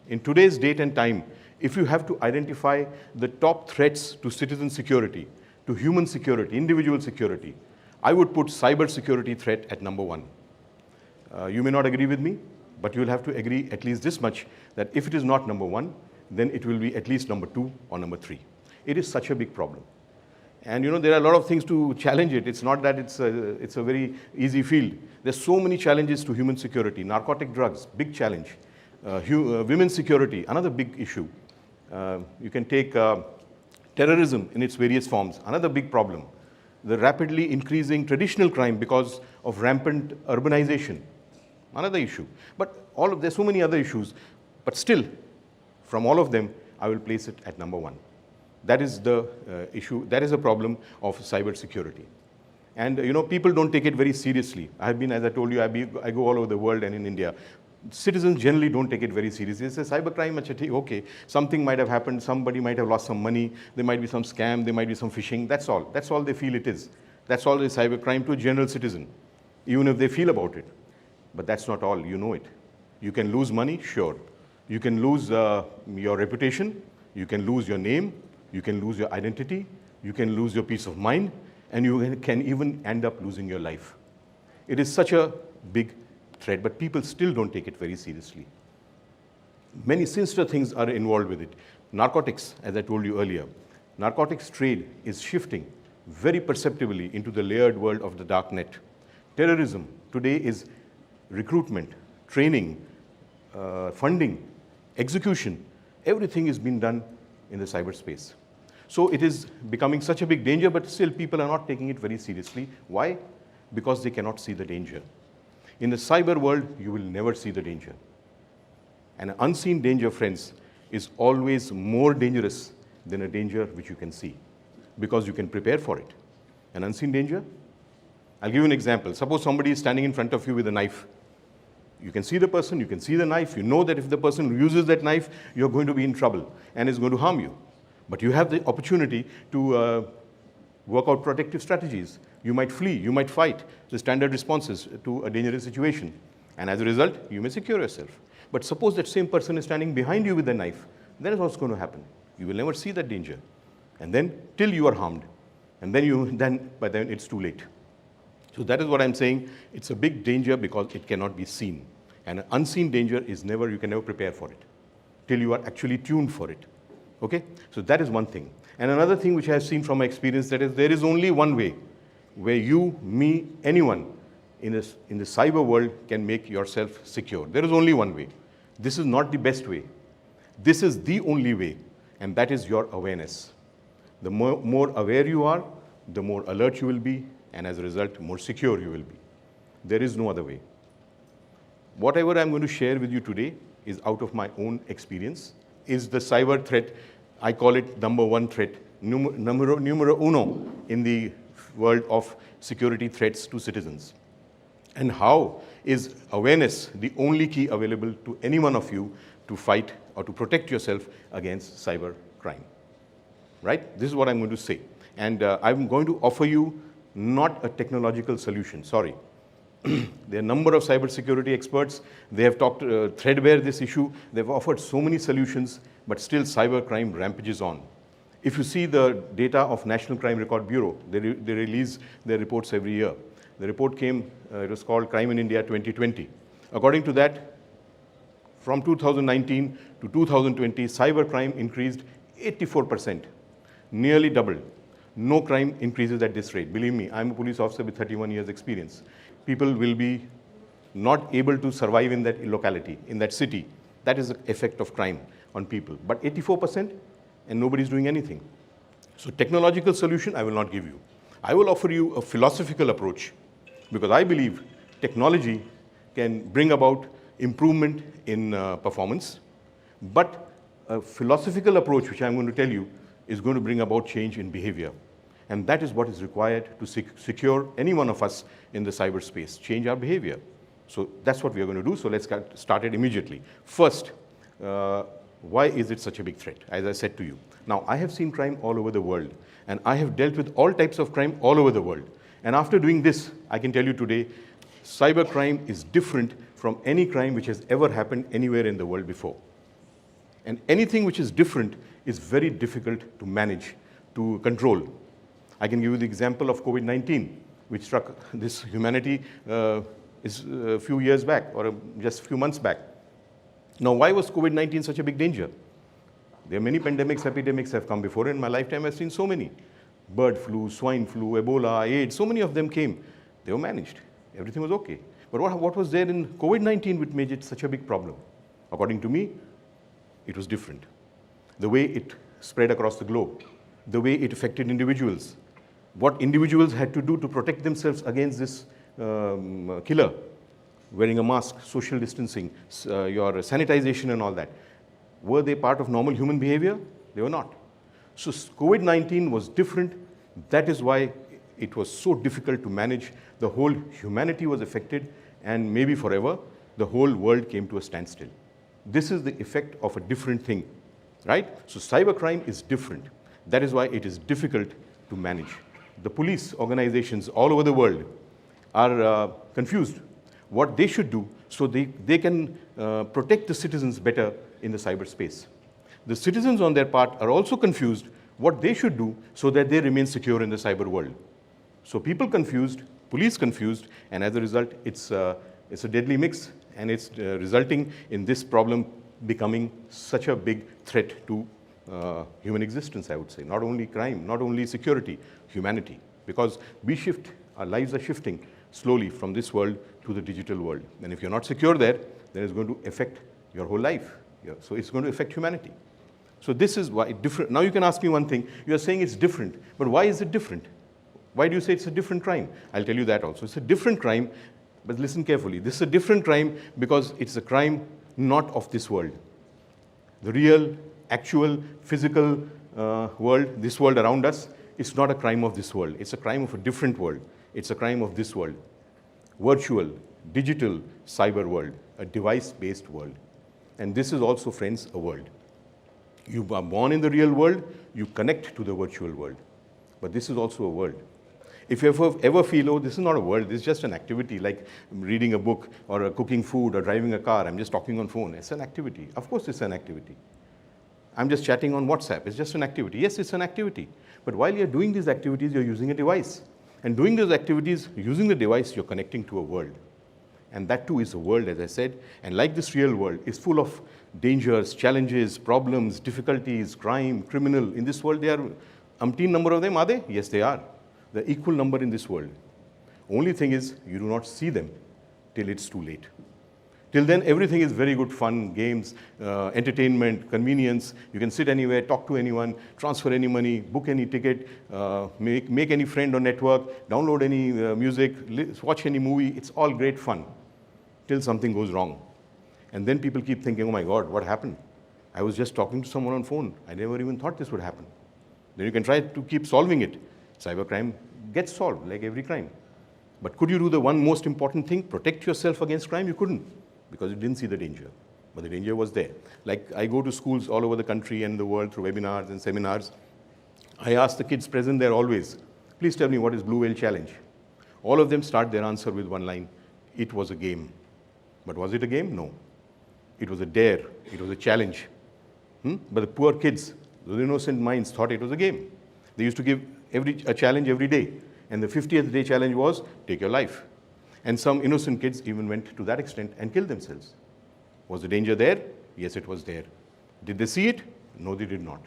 In today's date and time, if you have to identify the top threats to citizen security, to human security, individual security, I would put cyber security threat at number 1. You may not agree with me, but you will have to agree at least this much, that if it is not number 1, then it will be at least number 2 or number 3. It is such a big problem. And there are a lot of things to challenge it. It's not that it's a very easy field. There's so many challenges to human security. Narcotic drugs, big challenge. Women's security, another big issue. You can take terrorism in its various forms, another big problem. The rapidly increasing traditional crime because of rampant urbanization, another issue. But there's so many other issues. But still, from all of them, I will place it at number 1. That is the issue. That is a problem of cyber security. And people don't take it very seriously. As I told you, I go all over the world and in India. Citizens generally don't take it very seriously. They say cybercrime, okay, something might have happened, somebody might have lost some money, there might be some scam, there might be some phishing, that's all. That's all they feel it is. That's all is cybercrime to a general citizen, even if they feel about it. But that's not all, you know it. You can lose money, sure. You can lose your reputation, you can lose your name, you can lose your identity, you can lose your peace of mind, and you can even end up losing your life. It is such a big threat, but people still don't take it very seriously. Many sinister things are involved with it. Narcotics, as I told you earlier, narcotics trade is shifting very perceptibly into the layered world of the dark net. Terrorism today is recruitment, training, funding, execution. Everything is being done in the cyberspace. So it is becoming such a big danger, but still people are not taking it very seriously. Why? Because they cannot see the danger. In the cyber world, you will never see the danger. And an unseen danger, friends, is always more dangerous than a danger which you can see, because you can prepare for it. An unseen danger? I'll give you an example. Suppose somebody is standing in front of you with a knife. You can see the person, you can see the knife. You know that if the person uses that knife, you're going to be in trouble and is going to harm you. But you have the opportunity to work out protective strategies. You might flee, you might fight, the standard responses to a dangerous situation. And as a result, you may secure yourself. But suppose that same person is standing behind you with a knife, then what's going to happen? You will never see that danger. And then, till you are harmed. And then by then it's too late. So that is what I'm saying. It's a big danger because it cannot be seen. And an unseen danger is you can never prepare for it, till you are actually tuned for it. Okay? So that is one thing. And another thing which I have seen from my experience, that is, there is only one way where you, me, anyone in the cyber world can make yourself secure. There is only one way. This is not the best way. This is the only way, and that is your awareness. The more aware you are, the more alert you will be, and as a result, more secure you will be. There is no other way. Whatever I'm going to share with you today is out of my own experience, is the cyber threat. I call it number 1 threat, numero uno in the world of security threats to citizens. And how is awareness the only key available to any one of you to fight or to protect yourself against cyber crime? Right? This is what I'm going to say. And I'm going to offer you not a technological solution, sorry. There are a number of cybersecurity experts. They have talked threadbare this issue. They've offered so many solutions, but still cybercrime rampages on. If you see the data of National Crime Record Bureau, they release their reports every year. The report came, it was called Crime in India 2020. According to that, from 2019 to 2020, cybercrime increased 84%, nearly doubled. No crime increases at this rate. Believe me, I'm a police officer with 31 years experience. People will be not able to survive in that locality, in that city. That is the effect of crime on people. But 84%, and nobody's doing anything. So technological solution, I will not give you. I will offer you a philosophical approach, because I believe technology can bring about improvement in performance, but a philosophical approach, which I'm going to tell you, is going to bring about change in behavior. And that is what is required to secure any one of us in the cyberspace, change our behavior. So that's what we are going to do. So let's get started immediately. First, why is it such a big threat, as I said to you? Now, I have seen crime all over the world, and I have dealt with all types of crime all over the world. And after doing this, I can tell you today, cybercrime is different from any crime which has ever happened anywhere in the world before. And anything which is different is very difficult to manage, to control. I can give you the example of COVID-19, which struck this humanity is a few years back, or just a few months back. Now, why was COVID-19 such a big danger? There are many pandemics, epidemics have come before. In my lifetime, I've seen so many. Bird flu, swine flu, Ebola, AIDS, so many of them came. They were managed. Everything was okay. But what was there in COVID-19 which made it such a big problem? According to me, it was different. The way it spread across the globe, the way it affected individuals, what individuals had to do to protect themselves against this killer, wearing a mask, social distancing, your sanitization and all that. Were they part of normal human behavior? They were not. So COVID-19 was different. That is why it was so difficult to manage. The whole humanity was affected, and maybe forever, the whole world came to a standstill. This is the effect of a different thing, right? So cybercrime is different. That is why it is difficult to manage. The police organizations all over the world are confused what they should do so they can protect the citizens better in the cyberspace. The citizens on their part are also confused what they should do so that they remain secure in the cyber world. So people confused, police confused, and as a result, it's a deadly mix, and it's resulting in this problem becoming such a big threat to human existence, I would say. Not only crime, not only security, humanity. Because our lives are shifting slowly from this world to the digital world. And if you're not secure there, then it's going to affect your whole life. So it's going to affect humanity. So this is why different. Now you can ask me one thing. You are saying it's different, but why is it different? Why do you say it's a different crime? I'll tell you that also. It's a different crime, but listen carefully. This is a different crime because it's a crime not of this world. The real, actual, physical world, this world around us, it's not a crime of this world. It's a crime of a different world. It's a crime of this world. Virtual, digital, cyber world, a device-based world. And this is also, friends, a world. You are born in the real world, you connect to the virtual world. But this is also a world. If you ever feel, oh, this is not a world, this is just an activity, like reading a book or cooking food or driving a car, I'm just talking on phone. It's an activity. Of course it's an activity. I'm just chatting on WhatsApp. It's just an activity. Yes, it's an activity. But while you're doing these activities, you're using a device. And doing those activities, using the device, you're connecting to a world. And that too is a world, as I said. And like this real world, is full of dangers, challenges, problems, difficulties, crime, criminal. In this world, there are umpteen number of them, are they? Yes, they are. The equal number in this world. Only thing is, you do not see them till it's too late. Till then, everything is very good fun, games, entertainment, convenience. You can sit anywhere, talk to anyone, transfer any money, book any ticket, make any friend or network, download any music, watch any movie. It's all great fun till something goes wrong. And then people keep thinking, oh my God, what happened? I was just talking to someone on phone. I never even thought this would happen. Then you can try to keep solving it. Cybercrime gets solved like every crime. But could you do the one most important thing, protect yourself against crime? You couldn't, because you didn't see the danger. But the danger was there. Like I go to schools all over the country and the world through webinars and seminars. I ask the kids present there always, please tell me what is Blue Whale Challenge? All of them start their answer with one line, it was a game. But was it a game? No. It was a dare, it was a challenge. But the poor kids, those innocent minds thought it was a game. They used to give a challenge every day. And the 50th day challenge was, take your life. And some innocent kids even went to that extent and killed themselves. Was the danger there? Yes, it was there. Did they see it? No, they did not.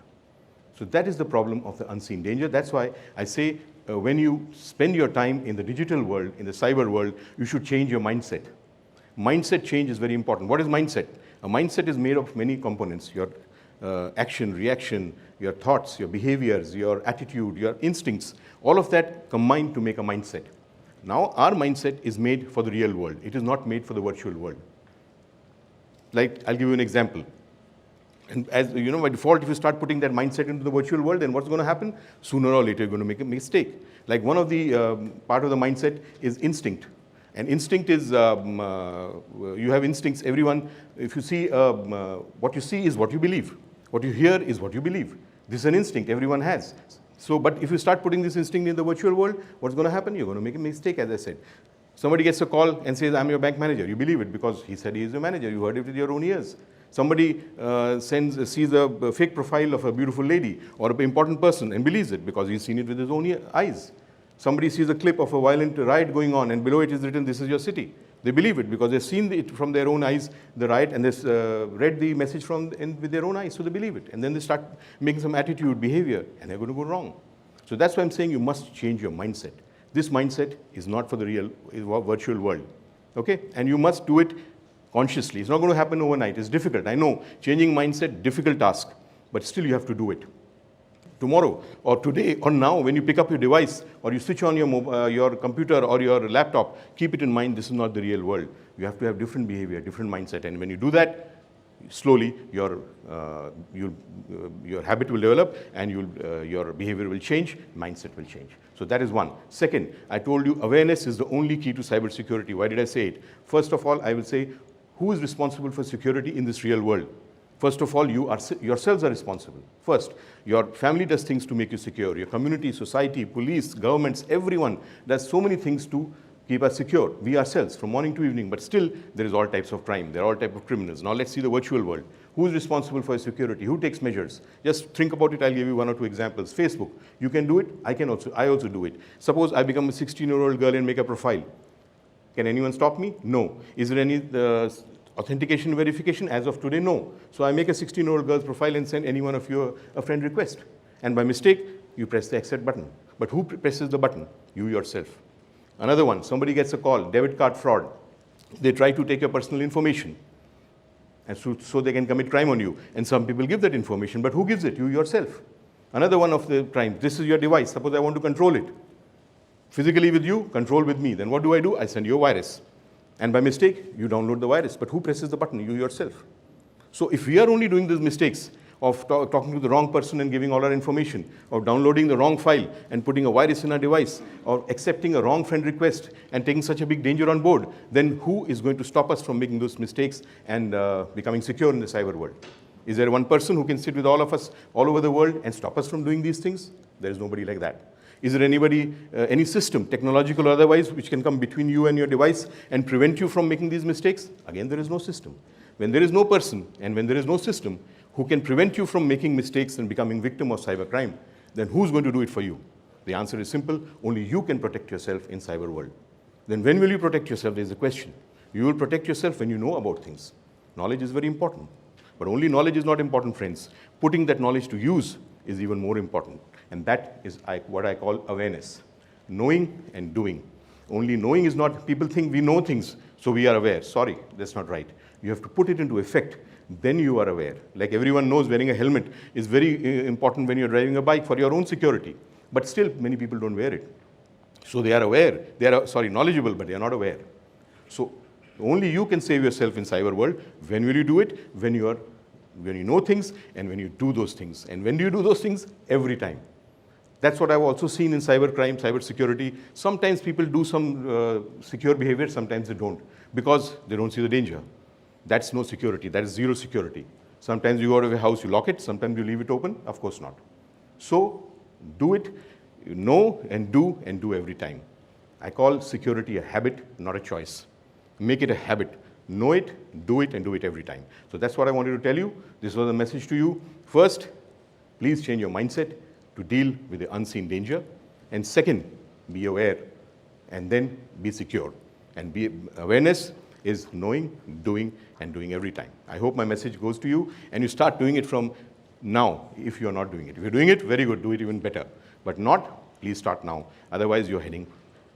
So that is the problem of the unseen danger. That's why I say when you spend your time in the digital world, in the cyber world, you should change your mindset. Mindset change is very important. What is mindset? A mindset is made of many components. Your action, reaction, your thoughts, your behaviors, your attitude, your instincts, all of that combine to make a mindset. Now, our mindset is made for the real world. It is not made for the virtual world. Like, I'll give you an example. And as you know, by default, if you start putting that mindset into the virtual world, then what's going to happen? Sooner or later, you're going to make a mistake. Like one of the part of the mindset is instinct. And instinct is, you have instincts, everyone, if you see, what you see is what you believe. What you hear is what you believe. This is an instinct everyone has. So, but if you start putting this instinct in the virtual world, what's going to happen? You're going to make a mistake, as I said. Somebody gets a call and says, I'm your bank manager. You believe it because he said he is your manager. You heard it with your own ears. Somebody sees a fake profile of a beautiful lady or an important person and believes it because he's seen it with his own eyes. Somebody sees a clip of a violent riot going on and below it is written, "This is your city." They believe it because they've seen it from their own eyes, the riot, and they've read the message with their own eyes, so they believe it. And then they start making some attitude, behavior, and they're going to go wrong. So that's why I'm saying you must change your mindset. This mindset is not for the real virtual world, okay? And you must do it consciously. It's not going to happen overnight. It's difficult. I know, changing mindset, difficult task, but still you have to do it. Tomorrow or today or now, when you pick up your device or you switch on your computer or your laptop, keep it in mind, this is not the real world. You have to have different behavior, different mindset. And when you do that, slowly your habit will develop and your behavior will change, mindset will change. So that is one. Second, I told you awareness is the only key to cybersecurity. Why did I say it? First of all, I will say, who is responsible for security in this real world? First of all, you yourselves are responsible. First, your family does things to make you secure. Your community, society, police, governments, everyone does so many things to keep us secure. We ourselves, from morning to evening, but still there is all types of crime. There are all types of criminals. Now let's see the virtual world. Who is responsible for security? Who takes measures? Just think about it. I'll give you one or two examples. Facebook, you can do it. I also do it. Suppose I become a 16-year-old girl and make a profile. Can anyone stop me? No. Is there any authentication verification? As of today, no. So I make a 16-year-old girl's profile and send any one of you a friend request. And by mistake, you press the accept button. But who presses the button? You yourself. Another one, somebody gets a call, debit card fraud. They try to take your personal information. And so they can commit crime on you. And some people give that information, but who gives it? You yourself. Another one of the crimes, this is your device. Suppose I want to control it. Physically with you, control with me. Then what do? I send you a virus. And by mistake, you download the virus. But who presses the button? You yourself. So if we are only doing these mistakes of talking to the wrong person and giving all our information, or downloading the wrong file and putting a virus in our device, or accepting a wrong friend request and taking such a big danger on board, then who is going to stop us from making those mistakes and becoming secure in the cyber world? Is there one person who can sit with all of us all over the world and stop us from doing these things? There is nobody like that. Is there anybody, any system, technological or otherwise, which can come between you and your device and prevent you from making these mistakes? Again, there is no system. When there is no person and when there is no system who can prevent you from making mistakes and becoming victim of cybercrime, then who's going to do it for you? The answer is simple. Only you can protect yourself in cyber world. Then when will you protect yourself? There's a question. You will protect yourself when you know about things. Knowledge is very important. But only knowledge is not important, friends. Putting that knowledge to use is even more important. And that is what I call awareness. Knowing and doing. Only knowing is not, people think we know things, so we are aware. Sorry, that's not right. You have to put it into effect, then you are aware. Like everyone knows, wearing a helmet is very important when you're driving a bike for your own security. But still, many people don't wear it. So they are aware. They are, knowledgeable, but they are not aware. So only you can save yourself in cyber world. When will you do it? When you know things and when you do those things. And when do you do those things? Every time. That's what I've also seen in cybercrime, cybersecurity. Sometimes people do some secure behavior, sometimes they don't, because they don't see the danger. That's no security. That is zero security. Sometimes you go out of your house, you lock it. Sometimes you leave it open. Of course not. So do it. You know and do every time. I call security a habit, not a choice. Make it a habit. Know it, and do it every time. So that's what I wanted to tell you. This was a message to you. First, please change your mindset to deal with the unseen danger. And second, be aware. And then be secure. And awareness is knowing, doing, and doing every time. I hope my message goes to you, and you start doing it from now if you are not doing it. If you're doing it, very good, do it even better. But not, please start now. Otherwise, you're heading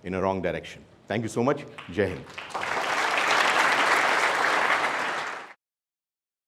in a wrong direction. Thank you so much. Jai Hind.